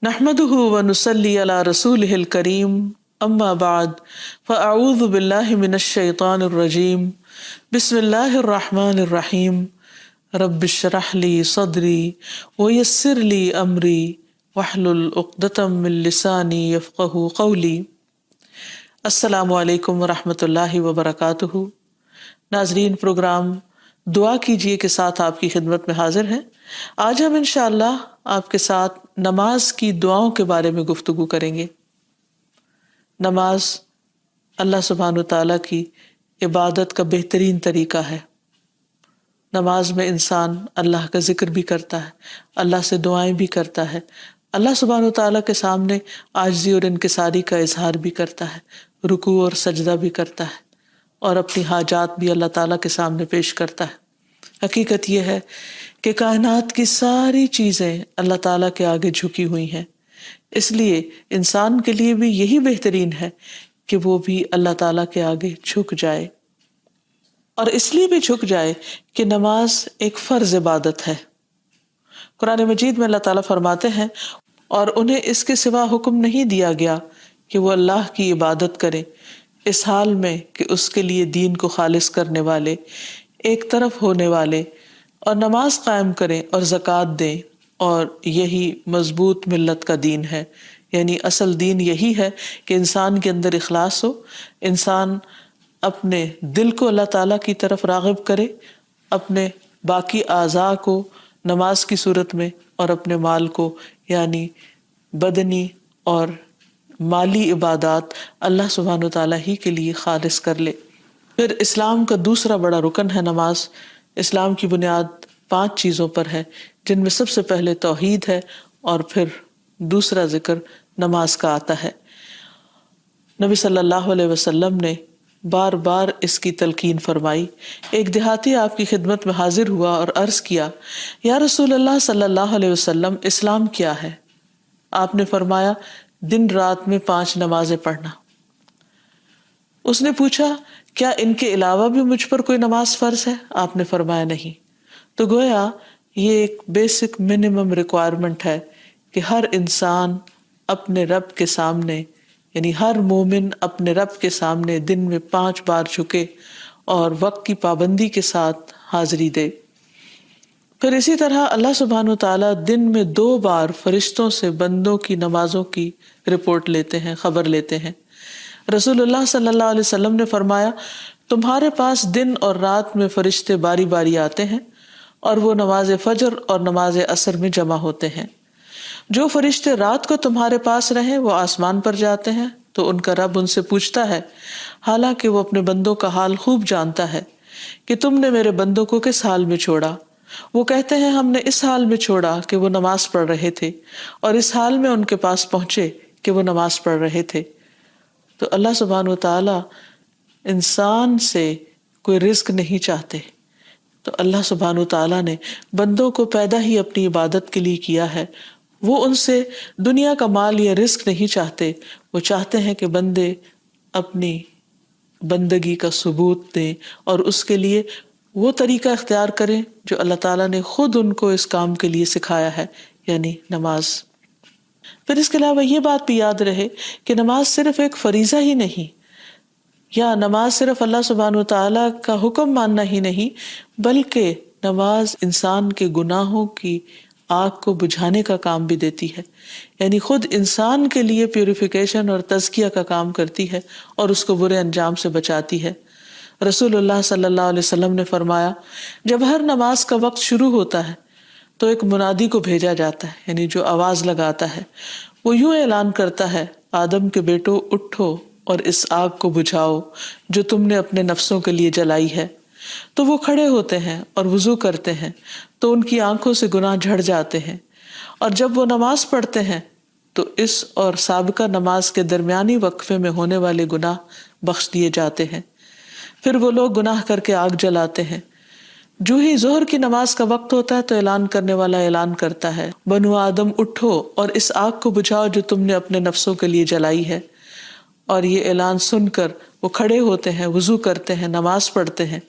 نحمده ونصلي على رسوله الكريم اما بعد فاعوذ بالله من الشيطان الرجيم بسم الله الرحمن الرحيم رب اشرح لي صدري ويسر لي امري واحلل عقدة من لساني يفقهوا قولي۔ السلام علیکم ورحمۃ اللہ وبرکاتہ۔ ناظرین، پروگرام دعا کیجیے کے ساتھ آپ کی خدمت میں حاضر ہیں۔ آج ہم انشاءاللہ آپ کے ساتھ نماز کی دعاؤں کے بارے میں گفتگو کریں گے۔ نماز اللہ سبحانہ وتعالیٰ کی عبادت کا بہترین طریقہ ہے۔ نماز میں انسان اللہ کا ذکر بھی کرتا ہے، اللہ سے دعائیں بھی کرتا ہے، اللہ سبحانہ وتعالیٰ کے سامنے عاجزی اور انکساری کا اظہار بھی کرتا ہے، رکوع اور سجدہ بھی کرتا ہے، اور اپنی حاجات بھی اللہ تعالیٰ کے سامنے پیش کرتا ہے۔ حقیقت یہ ہے کہ کائنات کی ساری چیزیں اللہ تعالیٰ کے آگے جھکی ہوئی ہیں، اس لیے انسان کے لیے بھی یہی بہترین ہے کہ وہ بھی اللہ تعالیٰ کے آگے جھک جائے، اور اس لیے بھی جھک جائے کہ نماز ایک فرض عبادت ہے۔ قرآن مجید میں اللہ تعالیٰ فرماتے ہیں، اور انہیں اس کے سوا حکم نہیں دیا گیا کہ وہ اللہ کی عبادت کریں، اس حال میں کہ اس کے لیے دین کو خالص کرنے والے، ایک طرف ہونے والے، اور نماز قائم کریں اور زکوٰۃ دیں، اور یہی مضبوط ملت کا دین ہے۔ یعنی اصل دین یہی ہے کہ انسان کے اندر اخلاص ہو، انسان اپنے دل کو اللہ تعالیٰ کی طرف راغب کرے، اپنے باقی اعضاء کو نماز کی صورت میں اور اپنے مال کو یعنی بدنی اور مالی عبادات اللہ سبحانہ وتعالیٰ ہی کے لیے خالص کر لے۔ پھر اسلام کا دوسرا بڑا رکن ہے نماز۔ اسلام کی بنیاد 5 چیزوں پر ہے، جن میں سب سے پہلے توحید ہے، اور پھر دوسرا ذکر نماز کا آتا ہے۔ نبی صلی اللہ علیہ وسلم نے بار بار اس کی تلقین فرمائی۔ ایک دیہاتی آپ کی خدمت میں حاضر ہوا اور عرض کیا، یا رسول اللہ صلی اللہ علیہ وسلم، اسلام کیا ہے؟ آپ نے فرمایا، دن رات میں 5 نمازیں پڑھنا۔ اس نے پوچھا، کیا ان کے علاوہ بھی مجھ پر کوئی نماز فرض ہے؟ آپ نے فرمایا نہیں۔ تو گویا یہ ایک بیسک منیمم ریکوائرمنٹ ہے کہ ہر انسان اپنے رب کے سامنے، یعنی ہر مومن اپنے رب کے سامنے دن میں 5 بار جھکے اور وقت کی پابندی کے ساتھ حاضری دے۔ پھر اسی طرح اللہ سبحانہ وتعالیٰ دن میں 2 بار فرشتوں سے بندوں کی نمازوں کی رپورٹ لیتے ہیں، خبر لیتے ہیں۔ رسول اللہ صلی اللہ علیہ وسلم نے فرمایا، تمہارے پاس دن اور رات میں فرشتے باری باری آتے ہیں، اور وہ نماز فجر اور نماز عصر میں جمع ہوتے ہیں۔ جو فرشتے رات کو تمہارے پاس رہیں وہ آسمان پر جاتے ہیں، تو ان کا رب ان سے پوچھتا ہے، حالانکہ وہ اپنے بندوں کا حال خوب جانتا ہے، کہ تم نے میرے بندوں کو کس حال میں چھوڑا؟ وہ کہتے ہیں، ہم نے اس حال میں چھوڑا کہ وہ نماز پڑھ رہے تھے، اور اس حال میں ان کے پاس پہنچے کہ وہ نماز پڑھ رہے تھے۔ تو اللہ سبحانہ وتعالیٰ انسان سے کوئی رزق نہیں چاہتے، تو اللہ سبحانہ وتعالیٰ نے بندوں کو پیدا ہی اپنی عبادت کے لیے کیا ہے۔ وہ ان سے دنیا کا مال یا رزق نہیں چاہتے، وہ چاہتے ہیں کہ بندے اپنی بندگی کا ثبوت دیں اور اس کے لیے وہ طریقہ اختیار کریں جو اللہ تعالیٰ نے خود ان کو اس کام کے لیے سکھایا ہے، یعنی نماز۔ پھر اس کے علاوہ یہ بات بھی یاد رہے کہ نماز صرف ایک فریضہ ہی نہیں، یا نماز صرف اللہ سبحانہ وتعالیٰ کا حکم ماننا ہی نہیں، بلکہ نماز انسان کے گناہوں کی آگ کو بجھانے کا کام بھی دیتی ہے، یعنی خود انسان کے لیے پیوریفیکیشن اور تزکیہ کا کام کرتی ہے اور اس کو برے انجام سے بچاتی ہے۔ رسول اللہ صلی اللہ علیہ وسلم نے فرمایا، جب ہر نماز کا وقت شروع ہوتا ہے تو ایک منادی کو بھیجا جاتا ہے، یعنی جو آواز لگاتا ہے، وہ یوں اعلان کرتا ہے، آدم کے بیٹو اٹھو اور اس آگ کو بجھاؤ جو تم نے اپنے نفسوں کے لیے جلائی ہے۔ تو وہ کھڑے ہوتے ہیں اور وضو کرتے ہیں، تو ان کی آنکھوں سے گناہ جھڑ جاتے ہیں، اور جب وہ نماز پڑھتے ہیں تو اس اور سابقہ نماز کے درمیانی وقفے میں ہونے والے گناہ بخش دیے جاتے ہیں۔ پھر وہ لوگ گناہ کر کے آگ جلاتے ہیں۔ جو ہی ظہر کی نماز کا وقت ہوتا ہے تو اعلان کرنے والا اعلان کرتا ہے، بنو آدم اٹھو اور اس آگ کو بجھاؤ جو تم نے اپنے نفسوں کے لیے جلائی ہے۔ اور یہ اعلان سن کر وہ کھڑے ہوتے ہیں، وضو کرتے ہیں، نماز پڑھتے ہیں،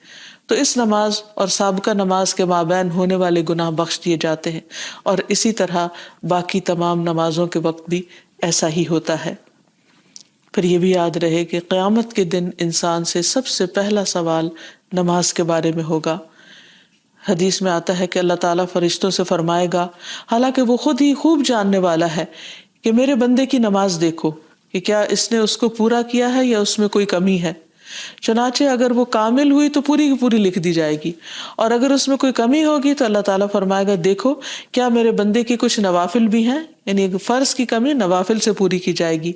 تو اس نماز اور سابقہ نماز کے مابین ہونے والے گناہ بخش دیے جاتے ہیں، اور اسی طرح باقی تمام نمازوں کے وقت بھی ایسا ہی ہوتا ہے۔ پھر یہ بھی یاد رہے کہ قیامت کے دن انسان سے سب سے پہلا سوال نماز کے بارے میں ہوگا۔ حدیث میں آتا ہے کہ اللہ تعالیٰ فرشتوں سے فرمائے گا، حالانکہ وہ خود ہی خوب جاننے والا ہے، کہ میرے بندے کی نماز دیکھو کہ کیا اس نے اس کو پورا کیا ہے یا اس میں کوئی کمی ہے۔ چنانچہ اگر وہ کامل ہوئی تو پوری کی پوری لکھ دی جائے گی، اور اگر اس میں کوئی کمی ہوگی تو اللہ تعالیٰ فرمائے گا، دیکھو کیا میرے بندے کی کچھ نوافل بھی ہیں، یعنی فرض کی کمی نوافل سے پوری کی جائے گی۔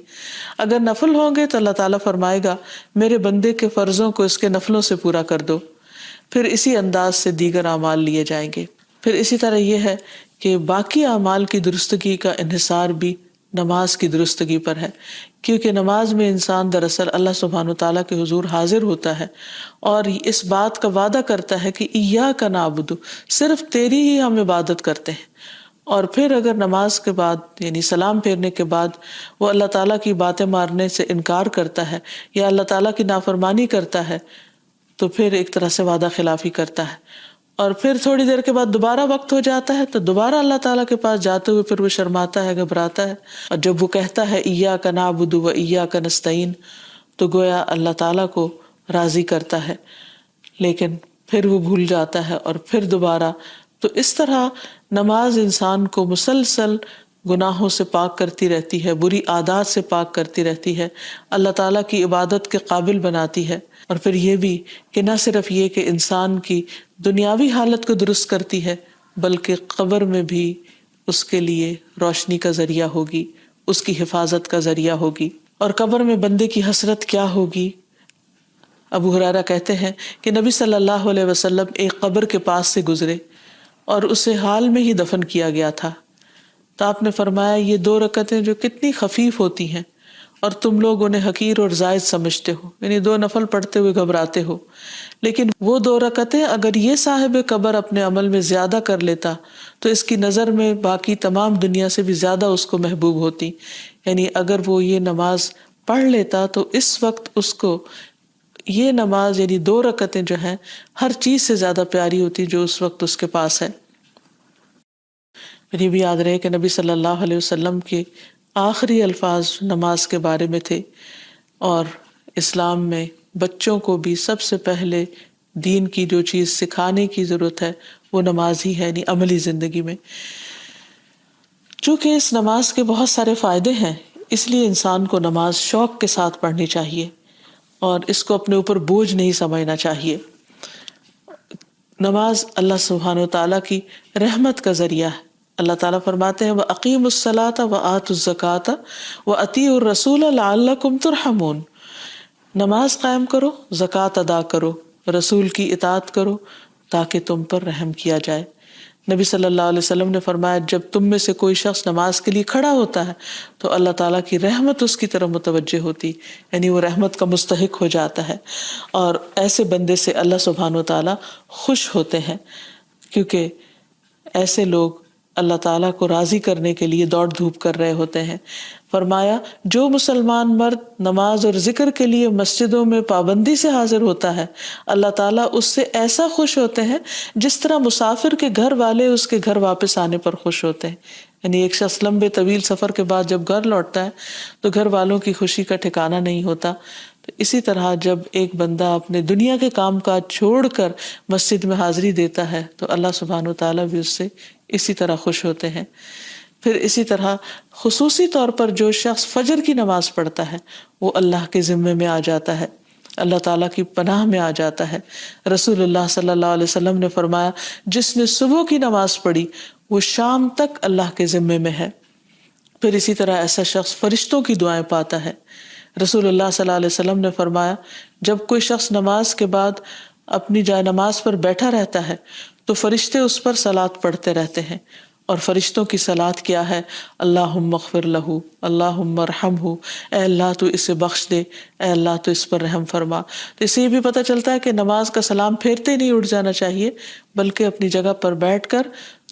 اگر نفل ہوں گے تو اللہ تعالیٰ فرمائے گا، میرے بندے کے فرضوں کو اس کے نفلوں سے پورا کر دو۔ پھر اسی انداز سے دیگر اعمال لیے جائیں گے۔ پھر اسی طرح یہ ہے کہ باقی اعمال کی درستگی کا انحصار بھی نماز کی درستگی پر ہے، کیونکہ نماز میں انسان دراصل اللہ سبحانہ وتعالیٰ کے حضور حاضر ہوتا ہے اور اس بات کا وعدہ کرتا ہے کہ ایاک نعبد، صرف تیری ہی ہم عبادت کرتے ہیں۔ اور پھر اگر نماز کے بعد یعنی سلام پھیرنے کے بعد وہ اللہ تعالیٰ کی باتیں ماننے سے انکار کرتا ہے یا اللہ تعالیٰ کی نافرمانی کرتا ہے تو پھر ایک طرح سے وعدہ خلافی کرتا ہے، اور پھر تھوڑی دیر کے بعد دوبارہ وقت ہو جاتا ہے تو دوبارہ اللہ تعالیٰ کے پاس جاتے ہوئے پھر وہ شرماتا ہے، گھبراتا ہے، اور جب وہ کہتا ہے ایاک نعبد و ایاک نستعین تو گویا اللہ تعالیٰ کو راضی کرتا ہے، لیکن پھر وہ بھول جاتا ہے اور پھر دوبارہ۔ تو اس طرح نماز انسان کو مسلسل گناہوں سے پاک کرتی رہتی ہے، بری عادات سے پاک کرتی رہتی ہے، اللہ تعالیٰ کی عبادت کے قابل بناتی ہے، اور پھر یہ بھی کہ نہ صرف یہ کہ انسان کی دنیاوی حالت کو درست کرتی ہے بلکہ قبر میں بھی اس کے لیے روشنی کا ذریعہ ہوگی، اس کی حفاظت کا ذریعہ ہوگی۔ اور قبر میں بندے کی حسرت کیا ہوگی؟ ابو ہریرہ کہتے ہیں کہ نبی صلی اللہ علیہ وسلم ایک قبر کے پاس سے گزرے اور اسے حال میں ہی دفن کیا گیا تھا، تو آپ نے فرمایا، یہ 2 رکعتیں جو کتنی خفیف ہوتی ہیں اور تم لوگ انہیں حقیر اور زائد سمجھتے ہو، یعنی 2 نفل پڑھتے ہوئے گھبراتے ہو، لیکن وہ 2 رکعتیں اگر یہ صاحب قبر اپنے عمل میں زیادہ کر لیتا تو اس کی نظر میں باقی تمام دنیا سے بھی زیادہ اس کو محبوب ہوتی۔ یعنی اگر وہ یہ نماز پڑھ لیتا تو اس وقت اس کو یہ نماز یعنی 2 رکعتیں جو ہیں ہر چیز سے زیادہ پیاری ہوتی جو اس وقت اس کے پاس ہے۔ یہ بھی یاد رہے کہ نبی صلی اللہ علیہ وسلم کے آخری الفاظ نماز کے بارے میں تھے، اور اسلام میں بچوں کو بھی سب سے پہلے دین کی جو چیز سکھانے کی ضرورت ہے وہ نماز ہی ہے، یعنی عملی زندگی میں۔ چونکہ اس نماز کے بہت سارے فائدے ہیں، اس لیے انسان کو نماز شوق کے ساتھ پڑھنی چاہیے اور اس کو اپنے اوپر بوجھ نہیں سمجھنا چاہیے۔ نماز اللہ سبحانہ وتعالیٰ کی رحمت کا ذریعہ ہے۔ اللہ تعالیٰ فرماتے ہیں وَأَقِيمُوا الصَّلَاةَ وَآتُوا الزَّكَاةَ وَأَطِيعُوا الرَّسُولَ لَعَلَّكُمْ تُرْحَمُونَ، نماز قائم کرو، زکوٰۃ ادا کرو، رسول کی اطاعت کرو تاکہ تم پر رحم کیا جائے۔ نبی صلی اللہ علیہ وسلم نے فرمایا جب تم میں سے کوئی شخص نماز کے لیے کھڑا ہوتا ہے تو اللہ تعالیٰ کی رحمت اس کی طرف متوجہ ہوتی، یعنی وہ رحمت کا مستحق ہو جاتا ہے، اور ایسے بندے سے اللہ سبحانہ و تعالیٰ خوش ہوتے ہیں، کیونکہ ایسے لوگ اللہ تعالیٰ کو راضی کرنے کے لیے دوڑ دھوپ کر رہے ہوتے ہیں۔ فرمایا جو مسلمان مرد نماز اور ذکر کے لیے مسجدوں میں پابندی سے حاضر ہوتا ہے اللہ تعالیٰ اس سے ایسا خوش ہوتے ہیں جس طرح مسافر کے گھر والے اس کے گھر واپس آنے پر خوش ہوتے ہیں۔ یعنی ایک شخص لمبے طویل سفر کے بعد جب گھر لوٹتا ہے تو گھر والوں کی خوشی کا ٹھکانہ نہیں ہوتا، تو اسی طرح جب ایک بندہ اپنے دنیا کے کام کاج چھوڑ کر مسجد میں حاضری دیتا ہے تو اللہ سبحانہ و تعالیٰ بھی اس سے اسی طرح خوش ہوتے ہیں۔ پھر اسی طرح خصوصی طور پر جو شخص فجر کی نماز پڑھتا ہے وہ اللہ کے ذمے میں آ جاتا ہے، اللہ تعالیٰ کی پناہ میں آ جاتا ہے۔ رسول اللہ صلی اللہ علیہ وسلم نے فرمایا جس نے صبح کی نماز پڑھی وہ شام تک اللہ کے ذمے میں ہے۔ پھر اسی طرح ایسا شخص فرشتوں کی دعائیں پاتا ہے۔ رسول اللہ صلی اللہ علیہ وسلم نے فرمایا جب کوئی شخص نماز کے بعد اپنی جائے نماز پر بیٹھا رہتا ہے تو فرشتے اس پر صلات پڑھتے رہتے ہیں، اور فرشتوں کی صلات کیا ہے؟ اللہم اغفر لہ، اللہم ارحمہ، اے اللہ تو اسے بخش دے، اے اللہ تو اس پر رحم فرما۔ تو اس سے یہ بھی پتہ چلتا ہے کہ نماز کا سلام پھیرتے نہیں اٹھ جانا چاہیے، بلکہ اپنی جگہ پر بیٹھ کر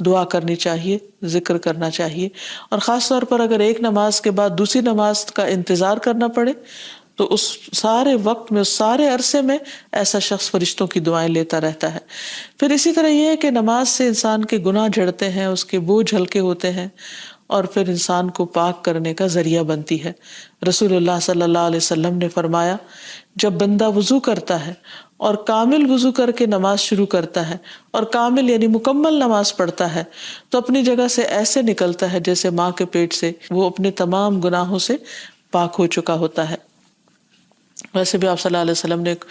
دعا کرنی چاہیے، ذکر کرنا چاہیے، اور خاص طور پر اگر ایک نماز کے بعد دوسری نماز کا انتظار کرنا پڑے تو اس سارے وقت میں، اس سارے عرصے میں ایسا شخص فرشتوں کی دعائیں لیتا رہتا ہے۔ پھر اسی طرح یہ ہے کہ نماز سے انسان کے گناہ جھڑتے ہیں، اس کے بوجھ ہلکے ہوتے ہیں، اور پھر انسان کو پاک کرنے کا ذریعہ بنتی ہے۔ رسول اللہ صلی اللہ علیہ وسلم نے فرمایا، جب بندہ وضو کرتا ہے اور کامل وضو کر کے نماز شروع کرتا ہے، اور کامل یعنی مکمل نماز پڑھتا ہے، تو اپنی جگہ سے ایسے نکلتا ہے جیسے ماں کے پیٹ سے وہ اپنے تمام گناہوں سے پاک ہو چکا ہوتا ہے۔ ویسے بھی آپ صلی اللہ علیہ وسلم نے ایک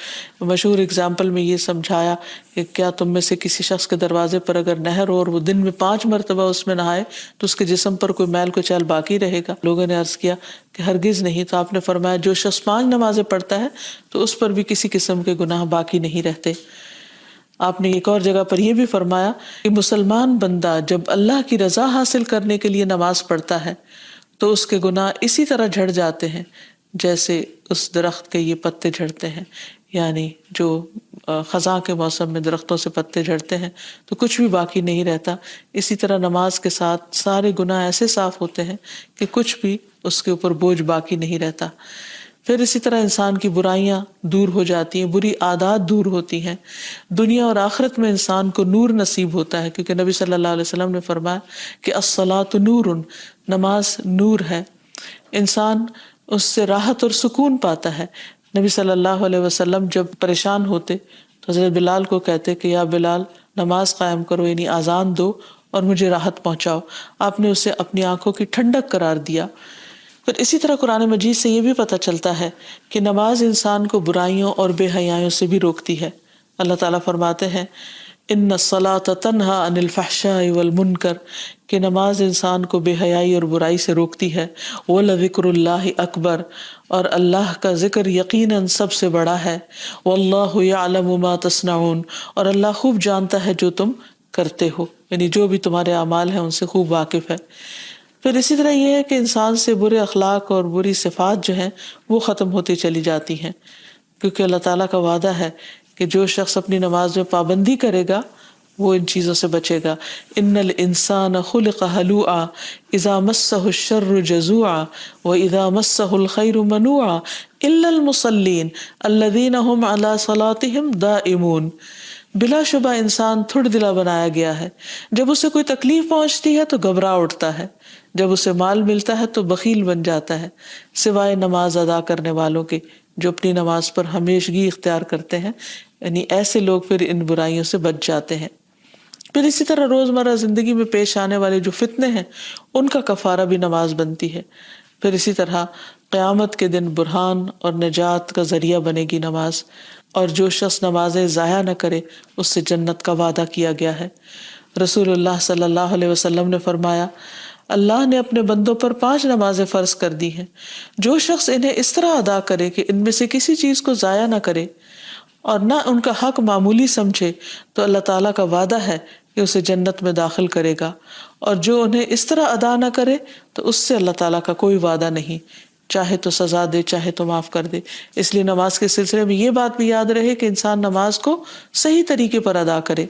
مشہور اگزامپل میں یہ سمجھایا کہ کیا تم میں سے کسی شخص کے دروازے پر اگر نہر ہو اور وہ دن میں 5 مرتبہ اس میں نہائے تو اس کے جسم پر کوئی میل کچیل باقی رہے گا؟ لوگوں نے عرض کیا کہ ہرگز نہیں۔ تو آپ نے فرمایا جو شخص 5 نمازیں پڑھتا ہے تو اس پر بھی کسی قسم کے گناہ باقی نہیں رہتے۔ آپ نے ایک اور جگہ پر یہ بھی فرمایا کہ مسلمان بندہ جب اللہ کی رضا حاصل کرنے کے لیے نماز پڑھتا ہے تو اس کے گناہ اسی طرح جھڑ جاتے ہیں جیسے اس درخت کے یہ پتے جھڑتے ہیں، یعنی جو خزاں کے موسم میں درختوں سے پتے جھڑتے ہیں تو کچھ بھی باقی نہیں رہتا۔ اسی طرح نماز کے ساتھ سارے گناہ ایسے صاف ہوتے ہیں کہ کچھ بھی اس کے اوپر بوجھ باقی نہیں رہتا۔ پھر اسی طرح انسان کی برائیاں دور ہو جاتی ہیں، بری عادات دور ہوتی ہیں، دنیا اور آخرت میں انسان کو نور نصیب ہوتا ہے، کیونکہ نبی صلی اللہ علیہ وسلم نے فرمایا کہ الصلاۃ نور، نماز نور ہے، انسان اس سے راحت اور سکون پاتا ہے۔ نبی صلی اللہ علیہ وسلم جب پریشان ہوتے تو حضرت بلال کو کہتے کہ یا بلال نماز قائم کرو، یعنی اذان دو اور مجھے راحت پہنچاؤ۔ آپ نے اسے اپنی آنکھوں کی ٹھنڈک قرار دیا۔ پھر اسی طرح قرآن مجید سے یہ بھی پتہ چلتا ہے کہ نماز انسان کو برائیوں اور بے حیائیوں سے بھی روکتی ہے۔ اللہ تعالیٰ فرماتے ہیں ان الصلاۃ تنہی عن الفحشاء والمنکر، کہ نماز انسان کو بے حیائی اور برائی سے روکتی ہے۔ وَلَذِكْرُ اللَّهِ اکبر، اور اللہ کا ذکر یقیناً سب سے بڑا ہے۔ وَاللَّهُ يَعْلَمُ مَا تَصْنَعُونَ، اور اللہ خوب جانتا ہے جو تم کرتے ہو، یعنی جو بھی تمہارے اعمال ہیں ان سے خوب واقف ہے۔ پھر اسی طرح یہ ہے کہ انسان سے برے اخلاق اور بری صفات جو ہیں وہ ختم ہوتی چلی جاتی ہیں، کیونکہ اللہ تعالیٰ کا وعدہ ہے کہ جو شخص اپنی نماز میں پابندی کرے گا وہ ان چیزوں سے بچے گا۔ ان الانسان خلق ہلوعا اذا مسہ الشر جزوعا واذا مسہ الخیر منوعا الا المصلین الذین هم علی صلاتهم دائمون۔ بلا شبہ انسان تھڑ دلا بنایا گیا ہے، جب اسے کوئی تکلیف پہنچتی ہے تو گھبرا اٹھتا ہے، جب اسے مال ملتا ہے تو بخیل بن جاتا ہے، سوائے نماز ادا کرنے والوں کے جو اپنی نماز پر ہمیشگی اختیار کرتے ہیں، یعنی ایسے لوگ پھر ان برائیوں سے بچ جاتے ہیں۔ پھر اسی طرح روزمرہ زندگی میں پیش آنے والے جو فتنے ہیں ان کا کفارہ بھی نماز بنتی ہے۔ پھر اسی طرح قیامت کے دن برہان اور نجات کا ذریعہ بنے گی نماز، اور جو شخص نمازیں ضائع نہ کرے اس سے جنت کا وعدہ کیا گیا ہے۔ رسول اللہ صلی اللہ علیہ وسلم نے فرمایا اللہ نے اپنے بندوں پر 5 نمازیں فرض کر دی ہیں، جو شخص انہیں اس طرح ادا کرے کہ ان میں سے کسی چیز کو ضائع نہ کرے اور نہ ان کا حق معمولی سمجھے تو اللہ تعالیٰ کا وعدہ ہے کہ اسے جنت میں داخل کرے گا، اور جو انہیں اس طرح ادا نہ کرے تو اس سے اللہ تعالیٰ کا کوئی وعدہ نہیں، چاہے تو سزا دے چاہے تو معاف کر دے۔ اس لیے نماز کے سلسلے میں یہ بات بھی یاد رہے کہ انسان نماز کو صحیح طریقے پر ادا کرے،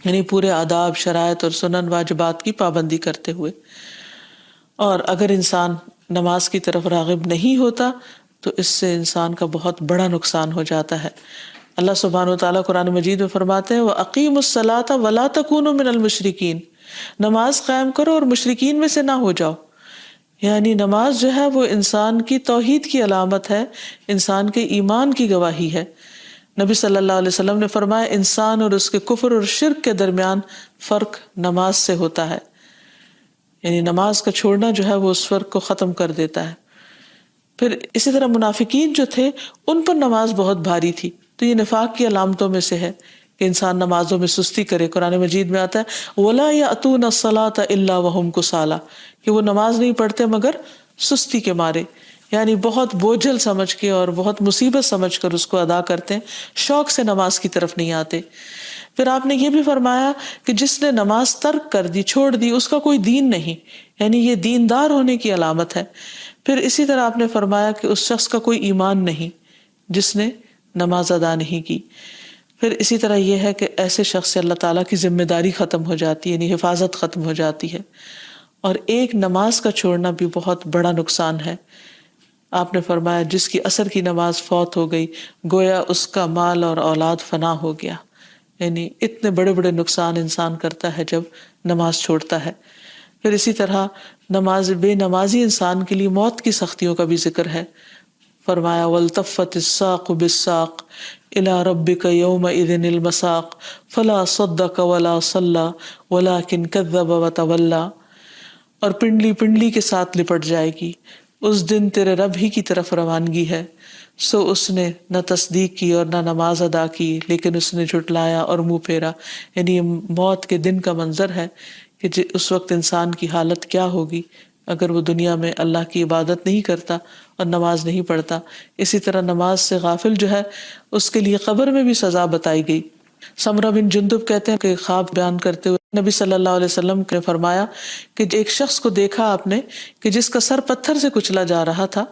یعنی پورے آداب، شرائط اور سنن واجبات کی پابندی کرتے ہوئے۔ اور اگر انسان نماز کی طرف راغب نہیں ہوتا تو اس سے انسان کا بہت بڑا نقصان ہو جاتا ہے۔ اللہ سبحانہ وتعالیٰ قرآن مجید میں فرماتے ہیں وَأَقِيمُوا الصَّلَاةَ وَلَا تَكُونُوا مِنَ الْمُشْرِكِينَ، نماز قائم کرو اور مشرکین میں سے نہ ہو جاؤ۔ یعنی نماز جو ہے وہ انسان کی توحید کی علامت ہے، انسان کے ایمان کی گواہی ہے۔ نبی صلی اللہ علیہ وسلم نے فرمایا انسان اور اس کے کفر اور شرک کے درمیان فرق نماز سے ہوتا ہے، یعنی نماز کا چھوڑنا جو ہے وہ اس فرق کو ختم کر دیتا ہے۔ پھر اسی طرح منافقین جو تھے ان پر نماز بہت بھاری تھی، تو یہ نفاق کی علامتوں میں سے ہے کہ انسان نمازوں میں سستی کرے۔ قرآن مجید میں آتا ہے وَلَا يَأْتُونَ الصَّلَاةَ إِلَّا وَهُمْ كُسَالَىٰ، کہ وہ نماز نہیں پڑھتے مگر سستی کے مارے، یعنی بہت بوجھل سمجھ کے اور بہت مصیبت سمجھ کر اس کو ادا کرتے ہیں، شوق سے نماز کی طرف نہیں آتے۔ پھر آپ نے یہ بھی فرمایا کہ جس نے نماز ترک کر دی، چھوڑ دی، اس کا کوئی دین نہیں، یعنی یہ دیندار ہونے کی علامت ہے۔ پھر اسی طرح آپ نے فرمایا کہ اس شخص کا کوئی ایمان نہیں جس نے نماز ادا نہیں کی۔ پھر اسی طرح یہ ہے کہ ایسے شخص سے اللہ تعالیٰ کی ذمہ داری ختم ہو جاتی ہے، یعنی حفاظت ختم ہو جاتی ہے۔ اور ایک نماز کا چھوڑنا بھی بہت بڑا نقصان ہے، آپ نے فرمایا جس کی عصر کی نماز فوت ہو گئی گویا اس کا مال اور اولاد فنا ہو گیا. یعنی اتنے بڑے بڑے نقصان انسان کرتا ہے جب نماز چھوڑتا ہے. پھر اسی طرح بے نمازی انسان کے لیے موت کی سختیوں کا بھی ذکر ہے. فرمایا وَالْتَفَّتِ السَّاقُ بِالسَّاقِ إِلَىٰ رَبِّكَ يَوْمَئِذٍ الْمَسَاقُ فَلَا صَدَّقَ وَلَا صَلَّىٰ وَلَٰكِنْ كَذَّبَ وَتَوَلَّىٰ. اور پنڈلی پنڈلی کے ساتھ لپٹ جائے گی. اس دن تیرے رب ہی کی طرف روانگی ہے. سو اس نے نہ تصدیق کی اور نہ نماز ادا کی لیکن اس نے جھٹلایا اور منہ پھیرا. یعنی یہ موت کے دن کا منظر ہے کہ اس وقت انسان کی حالت کیا ہوگی اگر وہ دنیا میں اللہ کی عبادت نہیں کرتا اور نماز نہیں پڑھتا. اسی طرح نماز سے غافل جو ہے اس کے لیے قبر میں بھی سزا بتائی گئی. سمرہ بن جندب کہتے ہیں کہ خواب بیان کرتے ہوئے نبی صلی اللہ علیہ وسلم نے فرمایا کہ ایک شخص کو دیکھا آپ نے کہ جس کا سر پتھر سے کچلا جا رہا تھا.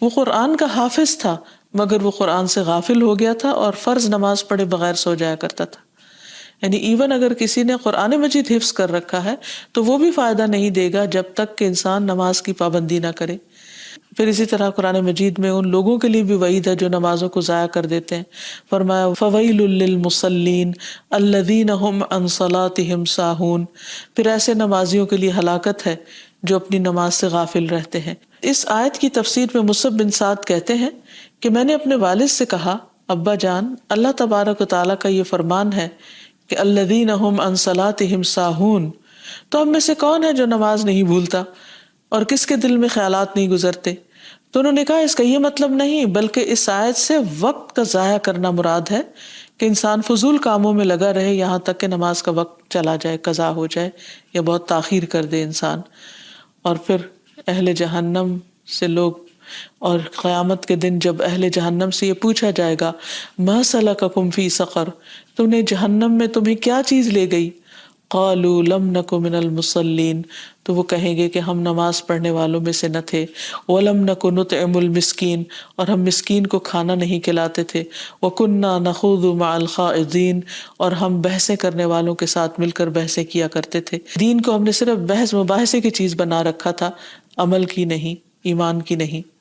وہ قرآن کا حافظ تھا مگر وہ قرآن سے غافل ہو گیا تھا اور فرض نماز پڑھے بغیر سو جایا کرتا تھا. یعنی ایون اگر کسی نے قرآن مجید حفظ کر رکھا ہے تو وہ بھی فائدہ نہیں دے گا جب تک کہ انسان نماز کی پابندی نہ کرے. پھر اسی طرح قرآن مجید میں ان لوگوں کے لیے بھی وعید ہے جو نمازوں کو ضائع کر دیتے ہیں. فرمایا فَوَيْلٌ لِّلْمُصَلِّينَ الَّذِينَ هُمْ عَنْ صَلَاتِهِمْ سَاهُونَ. پھر ایسے نمازیوں کے لیے ہلاکت ہے جو اپنی نماز سے غافل رہتے ہیں. اس آیت کی تفسیر میں مصعب بن سعد کہتے ہیں کہ میں نے اپنے والد سے کہا ابا جان اللہ تبارک و تعالیٰ کا یہ فرمان ہے کہ الذین هم عن صلاتهم ساہون، تو ہم میں سے کون ہے جو نماز نہیں بھولتا اور کس کے دل میں خیالات نہیں گزرتے. تو انہوں نے کہا اس کا یہ مطلب نہیں بلکہ اس آیت سے وقت کا ضائع کرنا مراد ہے کہ انسان فضول کاموں میں لگا رہے یہاں تک کہ نماز کا وقت چلا جائے، قضا ہو جائے یا بہت تاخیر کر دے انسان. اور پھر اہل جہنم سے لوگ اور قیامت کے دن جب اہل جہنم سے یہ پوچھا جائے گا ما سلککم فی سقر، تم نے جہنم میں تمہیں کیا چیز لے گئی؟ قالوا لم نک من المصلین، تو وہ کہیں گے کہ ہم نماز پڑھنے والوں میں سے نہ تھے. ولم نک نطعم المسکین، اور ہم مسکین کو کھانا نہیں کھلاتے تھے. وکنا نخوض مع الخائضین، اور ہم بحثیں کرنے والوں کے ساتھ مل کر بحثیں کیا کرتے تھے. دین کو ہم نے صرف بحث مباحثے کی چیز بنا رکھا تھا، عمل کی نہیں، ایمان کی نہیں.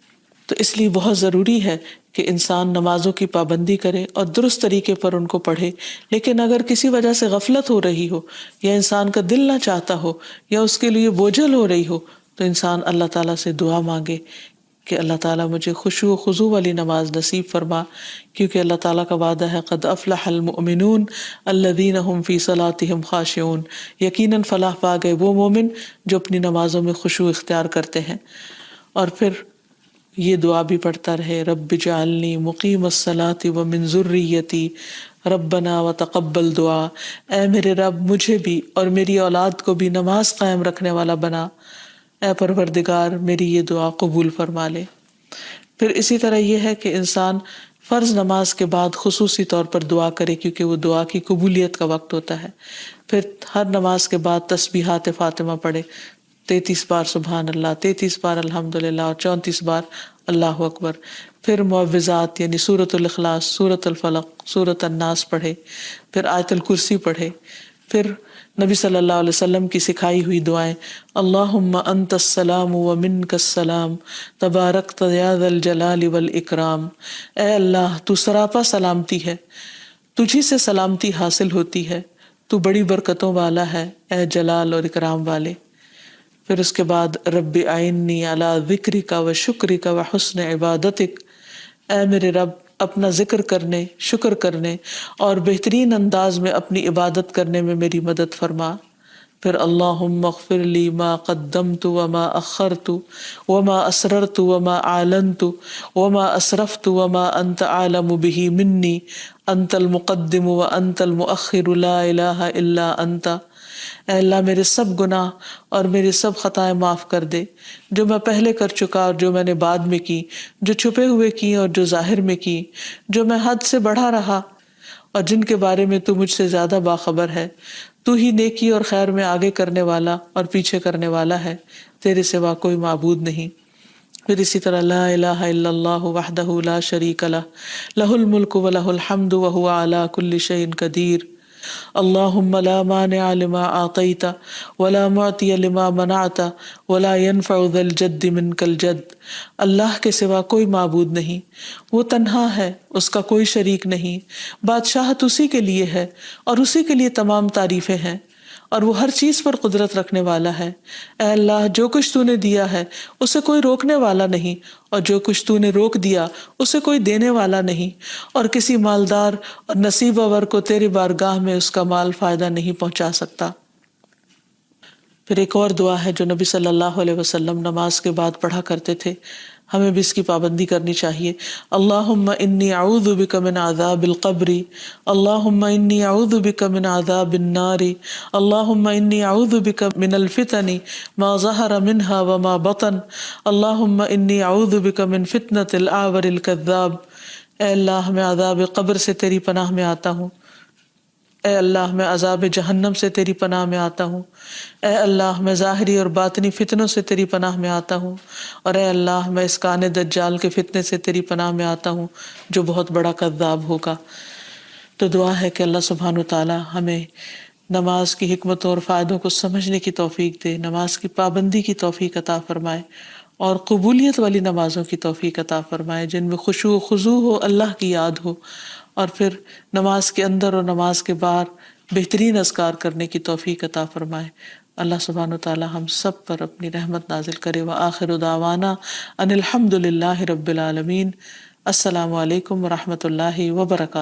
تو اس لیے بہت ضروری ہے کہ انسان نمازوں کی پابندی کرے اور درست طریقے پر ان کو پڑھے. لیکن اگر کسی وجہ سے غفلت ہو رہی ہو یا انسان کا دل نہ چاہتا ہو یا اس کے لیے بوجھل ہو رہی ہو تو انسان اللہ تعالیٰ سے دعا مانگے کہ اللہ تعالیٰ مجھے خشوع و خضوع والی نماز نصیب فرما، کیونکہ اللہ تعالیٰ کا وعدہ ہے قد افلح المؤمنون الذین هم فی صلاتهم خاشعون، یقیناً فلاح پا گئے وہ مومن جو اپنی نمازوں میں خشوع اختیار کرتے ہیں. اور پھر یہ دعا بھی پڑھتا رہے رب اجعلنی مقیم الصلاۃ ومن ذریتی ربنا وتقبل دعا، اے میرے رب مجھے بھی اور میری اولاد کو بھی نماز قائم رکھنے والا بنا، اے پروردگار میری یہ دعا قبول فرما لے. پھر اسی طرح یہ ہے کہ انسان فرض نماز کے بعد خصوصی طور پر دعا کرے کیونکہ وہ دعا کی قبولیت کا وقت ہوتا ہے. پھر ہر نماز کے بعد تسبیحات فاطمہ پڑھے، 33 بار سبحان اللہ، 33 بار الحمدللہ اور 34 بار اللہ اکبر. پھر معوذات یعنی سورۃ الاخلاص، سورۃ الفلق، سورۃ الناس پڑھے. پھر آیت الکرسی پڑھے. پھر نبی صلی اللہ علیہ وسلم کی سکھائی ہوئی دعائیں اللہم انت السلام ومنک السلام تبارکت یا ذا الجلال والاکرام، اے اللہ تو سراپا سلامتی ہے، تجھی سے سلامتی حاصل ہوتی ہے، تو بڑی برکتوں والا ہے اے جلال اور اکرام والے. پھر اس کے بعد رب اعنی علی ذکرک و شکرک و حسن عبادتک، اے میرے رب اپنا ذکر کرنے، شکر کرنے اور بہترین انداز میں اپنی عبادت کرنے میں میری مدد فرما. پھر اللہم اغفر لی ما قدمت وما اخرت وما اسررت وما اعلنت وما اسرفت وما انت اعلم به منی انت المقدم وانت المؤخر لا الہ الا انت. اے اللہ میرے سب گناہ اور میری سب خطائیں معاف کر دے، جو میں پہلے کر چکا اور جو میں نے بعد میں کی، جو چھپے ہوئے کی اور جو ظاہر میں کی، جو میں حد سے بڑھا رہا اور جن کے بارے میں تو مجھ سے زیادہ باخبر ہے. تو ہی نیکی اور خیر میں آگے کرنے والا اور پیچھے کرنے والا ہے، تیرے سوا کوئی معبود نہیں. پھر اسی طرح لا الہ الا اللہ وحدہ لا شریک لہ لہ الملک و لہ الحمد وہو علی کل شیء قدیر. اللہم لا مانع لما اعطیت ولا معطی لما منعت ولا ينفع ذا الجد منک الجد۔ اللہ کے سوا کوئی معبود نہیں، وہ تنہا ہے، اس کا کوئی شریک نہیں، بادشاہت اسی کے لیے ہے اور اسی کے لیے تمام تعریفیں ہیں، اور وہ ہر چیز پر قدرت رکھنے والا ہے۔ اے اللہ، جو کچھ تو نے دیا ہے اسے کوئی روکنے والا نہیں، اور جو کچھ تو نے روک دیا اسے کوئی دینے والا نہیں، اور کسی مالدار اور نصیب ور کو تیری بارگاہ میں اس کا مال فائدہ نہیں پہنچا سکتا۔ پھر ایک اور دعا ہے جو نبی صلی اللہ علیہ وسلم نماز کے بعد پڑھا کرتے تھے، ہمیں بھی اس کی پابندی کرنی چاہیے۔ اللہم انی اعوذ بک من عذاب القبر، اللہم انی اعوذ بک من عذاب النار، اللہم انی اعوذ بک من الفتن ما ظہر منہا وما بطن، اللہم انی اعوذ بک من فتنة الاعور الکذاب۔ اے اللہ، میں عذاب قبر سے تیری پناہ میں آتا ہوں، اے اللہ میں عذاب جہنم سے تیری پناہ میں آتا ہوں، اے اللہ میں ظاہری اور باطنی فتنوں سے تیری پناہ میں آتا ہوں، اور اے اللہ میں اس کان دجال کے فتنے سے تیری پناہ میں آتا ہوں جو بہت بڑا کذاب ہوگا۔ تو دعا ہے کہ اللہ سبحانہ وتعالی ہمیں نماز کی حکمتوں اور فائدوں کو سمجھنے کی توفیق دے، نماز کی پابندی کی توفیق عطا فرمائے، اور قبولیت والی نمازوں کی توفیق عطا فرمائے جن میں خشوع و خضوع ہو، اللہ کی یاد ہو، اور پھر نماز کے اندر اور نماز کے باہر بہترین اذکار کرنے کی توفیق عطا فرمائے۔ اللہ سبحانہ وتعالی ہم سب پر اپنی رحمت نازل کرے۔ وآخر دعوانا ان الحمد للہ رب العالمین۔ السلام علیکم ورحمۃ اللہ وبرکاتہ۔